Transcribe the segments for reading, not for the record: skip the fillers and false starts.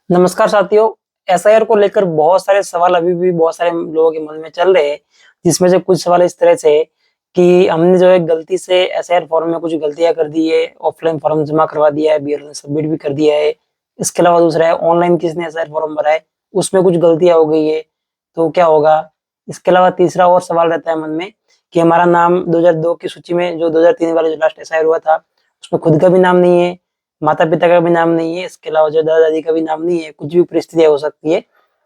नमस्कार साथियों। एसआईआर को लेकर बहुत सारे सवाल अभी भी बहुत सारे लोगों के मन में चल रहे हैं, जिसमें से कुछ सवाल इस तरह से है कि हमने जो है गलती से एसआईआर फॉर्म में कुछ गलतियां कर दी है, ऑफलाइन फॉर्म जमा करवा दिया है, बीएलओ ने सबमिट भी कर दिया है। इसके अलावा दूसरा है ऑनलाइन किसने एसआईआर फॉर्म भरा है, उसमें कुछ गलतियां हो गई है, तो क्या होगा। इसके अलावा तीसरा और सवाल रहता है मन में कि हमारा नाम 2002 की सूची में जो 2003 वाले जो लास्ट एसआईआर हुआ था उसमें खुद का भी नाम नहीं है, माता पिता का भी नाम नहीं है, इसके अलावा जो दादा दादी का भी नाम नहीं है, कुछ भी परिस्थितियां हो सकती है,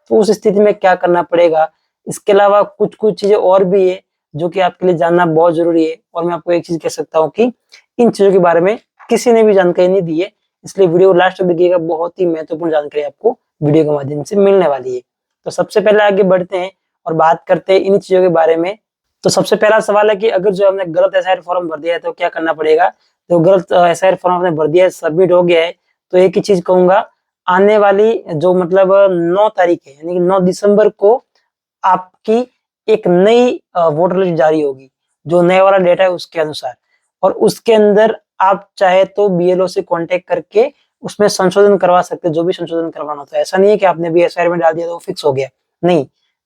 तो उस स्थिति में क्या करना पड़ेगा। इसके अलावा कुछ कुछ चीजें और भी है जो कि आपके लिए जानना बहुत जरूरी है, और मैं आपको एक चीज कह सकता हूँ कि इन चीजों के बारे में किसी ने भी जानकारी नहीं दी है, इसलिए वीडियो लास्ट तक देखिएगा, बहुत ही महत्वपूर्ण जानकारी आपको वीडियो के माध्यम से मिलने वाली है। तो सबसे पहले आगे बढ़ते हैं और बात करते हैं इन चीजों के बारे में। तो सबसे पहला सवाल है कि अगर जो हमने गलत एसआईआर फॉर्म भर दिया है तो क्या करना पड़ेगा। तो गलत एसआईआर फॉर्म आपने भर दिया है, सबमिट हो गया है, तो एक ही चीज कहूंगा, आने वाली जो मतलब 9 तारीख है यानी कि 9 दिसंबर को आपकी एक नई वोटर लिस्ट जारी होगी, जो नया वाला डेटा है उसके अनुसार, और उसके अंदर आप चाहे तो बीएलओ से कांटेक्ट करके उसमें संशोधन करवा सकते हैं, जो भी संशोधन करवाना होता है। ऐसा नहीं है कि आपने भी एसआईआर में डाल दिया तो फिक्स हो गया, नहीं।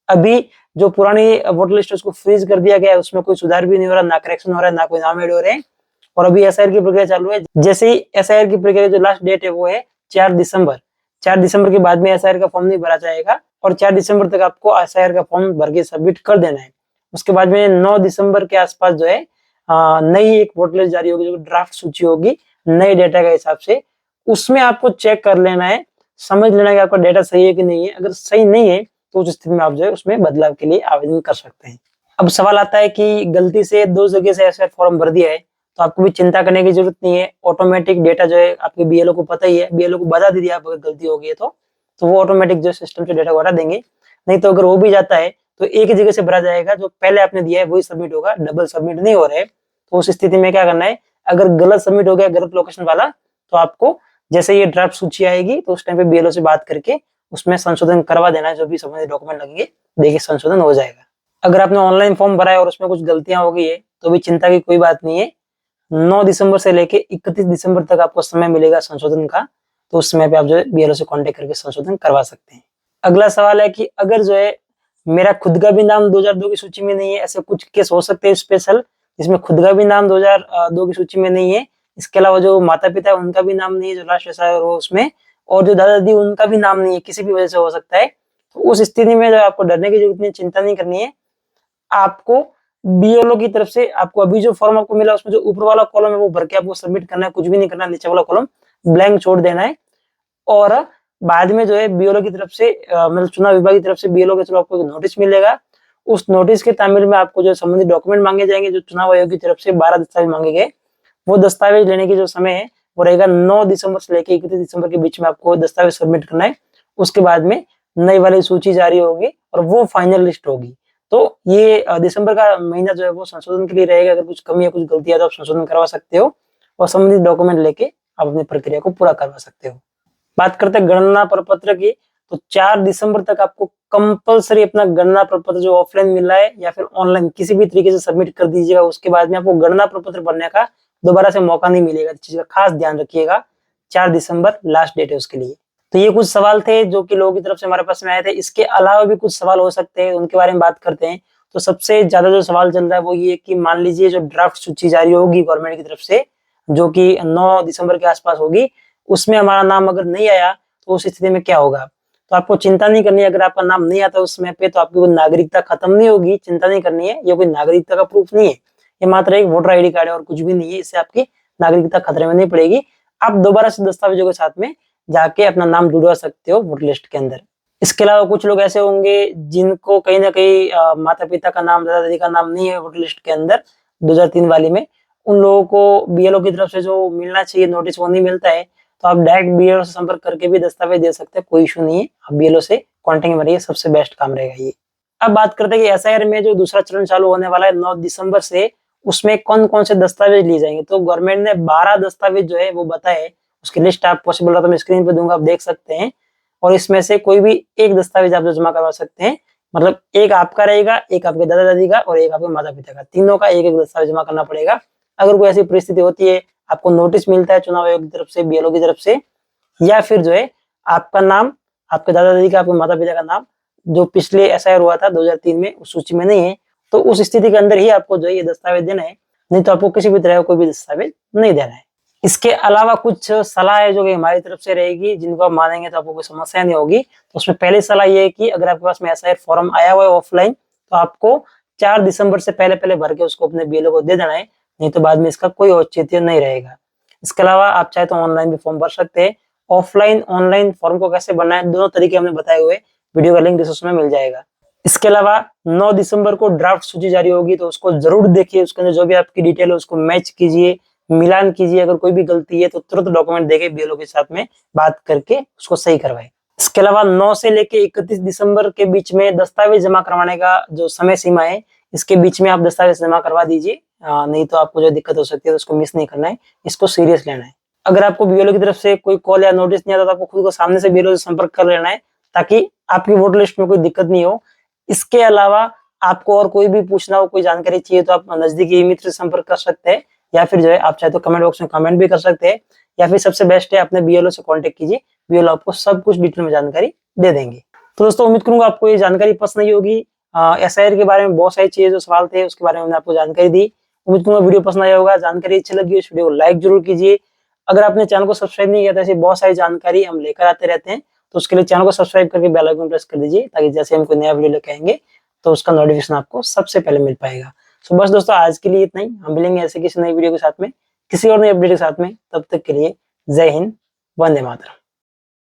अभी जो पुरानी वोटर लिस्ट है उसको फ्रीज कर दिया गया है, उसमें कोई सुधार भी नहीं हो रहा, ना करेक्शन हो रहा है, ना कोई नाम ऐड हो रहे हैं, और अभी एसआईआर की प्रक्रिया चालू है। जैसे ही एसआईआर की प्रक्रिया जो लास्ट डेट है वो है 4 दिसंबर। 4 दिसंबर के बाद में एसआईआर का फॉर्म नहीं भरा जाएगा, और 4 दिसंबर तक आपको एसआईआर का फॉर्म भर के सबमिट कर देना है। उसके बाद में 9 दिसंबर के आसपास जो है नई एक वोटर लिस्ट जारी होगी, जो ड्राफ्ट सूची होगी नए डेटा के हिसाब से, उसमें आपको चेक कर लेना है, समझ लेना है कि आपका डेटा सही है कि नहीं है। अगर सही नहीं है तो उस स्थिति में आप जो है उसमें बदलाव के लिए आवेदन कर सकते हैं। अब सवाल आता है कि गलती से 2 जगह से एसआईआर फॉर्म भर दिया है, तो आपको भी चिंता करने की जरूरत नहीं है। ऑटोमेटिक डेटा जो है आपके बीएलओ को पता ही है, बीएलओ को बता दीजिए आप अगर गलती हो गई है तो वो ऑटोमेटिक जो सिस्टम से डेटा को हटा देंगे। नहीं तो अगर वो भी जाता है तो एक ही जगह से भरा जाएगा, जो पहले आपने दिया है वही सबमिट होगा, डबल सबमिट नहीं हो रहा है। तो उस स्थिति में क्या करना है, अगर गलत सबमिट हो गया, गलत लोकेशन वाला, तो आपको जैसे ये ड्राफ्ट सूची आएगी तो उस टाइम पे बीएलओ से बात करके उसमें संशोधन करवा देना है, जो भी संबंधित डॉक्यूमेंट लगेंगे देखिए संशोधन हो जाएगा। अगर आपने ऑनलाइन फॉर्म भरा है और उसमें कुछ गलतियां हो गई है तो भी चिंता की कोई बात नहीं है। 9 दिसंबर से लेके 31 दिसंबर तक आपको समय मिलेगा संशोधन का, तो उस समय पे आप जो है बीएलओ से कांटेक्ट करके संशोधन करवा सकते हैं। अगला सवाल है कि अगर जो है मेरा खुद का भी नाम 2002 की सूची में नहीं है, ऐसे कुछ केस हो सकते हैं स्पेशल, जिसमें खुद का भी नाम 2002 की सूची में नहीं है, इसके अलावा जो माता पिता है उनका भी नाम नहीं है जो लास्ट एसआईआर हो उसमें, और जो दादा दादी उनका भी नाम नहीं है, किसी भी वजह से हो सकता है। तो उस स्थिति में जो आपको डरने की जरूरत नहीं, चिंता नहीं करनी है। आपको बीएलओ की तरफ से आपको अभी जो फॉर्म आपको मिला उसमें जो ऊपर वाला कॉलम है वो भर के आपको सबमिट करना है, कुछ भी नहीं करना, नीचे वाला कॉलम ब्लैंक छोड़ देना है। और बाद में जो है बीएलओ की तरफ से मतलब चुनाव विभाग की तरफ से बीएलओ के थ्रू आपको एक नोटिस मिलेगा। उस नोटिस के तामिल में आपको जो संबंधित डॉक्यूमेंट मांगे जाएंगे, जो चुनाव आयोग की तरफ से 12 दस्तावेज मांगे गए, वो दस्तावेज लेने की जो समय है वो रहेगा 9 दिसंबर से लेकर 31 दिसंबर के बीच में आपको दस्तावेज सबमिट करना है। उसके बाद में नई वाली सूची जारी होगी और वो फाइनल लिस्ट होगी। तो ये दिसंबर का महीना जो है वो संशोधन के लिए रहेगा। अगर कुछ कमी या कुछ गलती है तो आप संशोधन करवा सकते हो, और संबंधित डॉक्यूमेंट लेके आप अपनी प्रक्रिया को पूरा करवा सकते हो। बात करते हैं गणना प्रपत्र की, तो 4 दिसंबर तक आपको कंपलसरी अपना गणना प्रपत्र जो ऑफलाइन मिला है या फिर ऑनलाइन किसी भी तरीके से सबमिट कर दीजिएगा। उसके बाद में आपको गणना प्रपत्र भरने का दोबारा से मौका नहीं मिलेगा, इस चीज का खास ध्यान रखिएगा। 4 दिसंबर लास्ट डेट है उसके लिए। तो ये कुछ सवाल थे जो कि लोगों की तरफ से हमारे पास में आए थे। इसके अलावा भी कुछ सवाल हो सकते हैं, उनके बारे में बात करते हैं। तो सबसे ज्यादा जो सवाल चल रहा है वो ये कि मान लीजिए जो ड्राफ्ट सूची जारी होगी गवर्नमेंट की तरफ से, जो कि 9 दिसंबर के आसपास होगी, उसमें हमारा नाम अगर नहीं आया तो उस स्थिति में क्या होगा। तो आपको चिंता नहीं करनी है, अगर आपका नाम नहीं आता उस समय पे तो आपकी कोई नागरिकता खत्म नहीं होगी, चिंता नहीं करनी है। ये कोई नागरिकता का प्रूफ नहीं है, ये मात्र एक वोटर आईडी कार्ड है और कुछ भी नहीं है। इससे आपकी नागरिकता खतरे में नहीं पड़ेगी। आप दोबारा से दस्तावेजों के साथ में जाके अपना नाम जुड़वा सकते हो वोटर लिस्ट के अंदर। इसके अलावा कुछ लोग ऐसे होंगे जिनको कहीं ना कहीं माता पिता का नाम, दादा दादी का नाम नहीं है वोटर लिस्ट के अंदर 2003 वाली में, उन लोगों को बीएलओ की तरफ से जो मिलना चाहिए नोटिस वो नहीं मिलता है, तो आप डायरेक्ट बीएलओ से संपर्क करके भी दस्तावेज दे सकते हैं, कोई इशू नहीं है। आप बीएलओ से कॉन्टेक्ट में रहिए, सबसे बेस्ट काम रहेगा ये। अब बात करते हैं कि एसआईआर में जो दूसरा चरण चालू होने वाला है 9 दिसंबर से, उसमें कौन कौन से दस्तावेज लिए जाएंगे। तो गवर्नमेंट ने 12 दस्तावेज जो है वो बताए, उसकी लिस्ट आप पॉसिबल रहा तो मैं स्क्रीन पे दूंगा, आप देख सकते हैं। और इसमें से कोई भी एक दस्तावेज आप जो जमा करवा सकते हैं, मतलब एक आपका रहेगा, एक आपके दादा दादी का और एक आपके माता पिता का, तीनों का एक एक दस्तावेज जमा करना पड़ेगा। अगर कोई ऐसी परिस्थिति होती है, आपको नोटिस मिलता है चुनाव आयोग की तरफ से, बीएलओ की तरफ से, या फिर जो है आपका नाम आपके दादा दादी का, आपके माता पिता का नाम जो पिछले एसआईआर हुआ था 2003 में उस सूची में नहीं है, तो उस स्थिति के अंदर ही आपको जो है ये दस्तावेज देना है, नहीं तो आपको किसी भी तरह का कोई भी दस्तावेज नहीं देना है। इसके अलावा कुछ सलाह है जो कि हमारी तरफ से रहेगी, जिनको आप मानेंगे तो आपको कोई समस्या नहीं होगी। तो उसमें पहली सलाह ये है कि अगर आपके पास में एसआईआर फॉर्म आया हुआ है ऑफलाइन, तो आपको 4 दिसंबर से पहले भर के उसको अपने बीएलओ को दे देना है, नहीं तो बाद में इसका कोई औचित्य नहीं रहेगा। इसके अलावा आप चाहे तो ऑनलाइन भी फॉर्म भर सकते हैं। ऑफलाइन ऑनलाइन फॉर्म को कैसे भरना है, दोनों तरीके हमने बताए हुए, वीडियो का लिंक डिस्क्रिप्शन में मिल जाएगा। इसके अलावा 9 दिसंबर को ड्राफ्ट सूची जारी होगी, तो उसको जरूर देखिए, उसके अंदर जो भी आपकी डिटेल है उसको मैच कीजिए, मिलान कीजिए। अगर कोई भी गलती है तो तुरंत डॉक्यूमेंट देके बीएलओ के साथ में बात करके उसको सही करवाएं। इसके अलावा 9 से लेके 31 दिसंबर के बीच में दस्तावेज जमा करवाने का जो समय सीमा है, इसके बीच में आप दस्तावेज जमा करवा दीजिए, नहीं तो आपको जो दिक्कत हो सकती है तो उसको मिस नहीं करना है, इसको सीरियस लेना है। अगर आपको बीएलओ की तरफ से कोई कॉल या नोटिस नहीं आता तो आपको खुद को सामने से बीएलओ से संपर्क कर लेना है, ताकि आपकी वोटर लिस्ट में कोई दिक्कत नहीं हो। इसके अलावा आपको और कोई भी पूछना हो, कोई जानकारी चाहिए, तो आप नजदीकी मित्र से संपर्क कर सकते हैं, या फिर जो है आप चाहे तो कमेंट बॉक्स में कमेंट भी कर सकते हैं, या फिर सबसे बेस्ट है अपने बीएलओ से कांटेक्ट कीजिए, बीएलओ आपको सब कुछ डिटेल में जानकारी दे देंगे। तो दोस्तों उम्मीद करूंगा आपको ये जानकारी पसंद आई होगी। एसआईआर के बारे में बहुत सारी चीजें जो सवाल थे उसके बारे में मैंने आपको जानकारी दी। उम्मीद करूंगा वीडियो पसंद आया होगा, जानकारी अच्छी लगी इस वीडियो को लाइक जरूर कीजिए। अगर आपने चैनल को सब्सक्राइब नहीं किया तो ऐसी बहुत सारी जानकारी हम लेकर आते रहते हैं, तो उसके लिए चैनल को सब्सक्राइब करके बेल आइकन प्रेस कर दीजिए, ताकि जैसे हम कोई नया वीडियो लेकर आएंगे तो उसका नोटिफिकेशन आपको सबसे पहले मिल पाएगा। तो बस दोस्तों आज के लिए इतना ही, हम मिलेंगे ऐसे किसी नई वीडियो के साथ में, किसी और नई अपडेट के साथ में। तब तक के लिए जय हिंद, वंदे मातरम।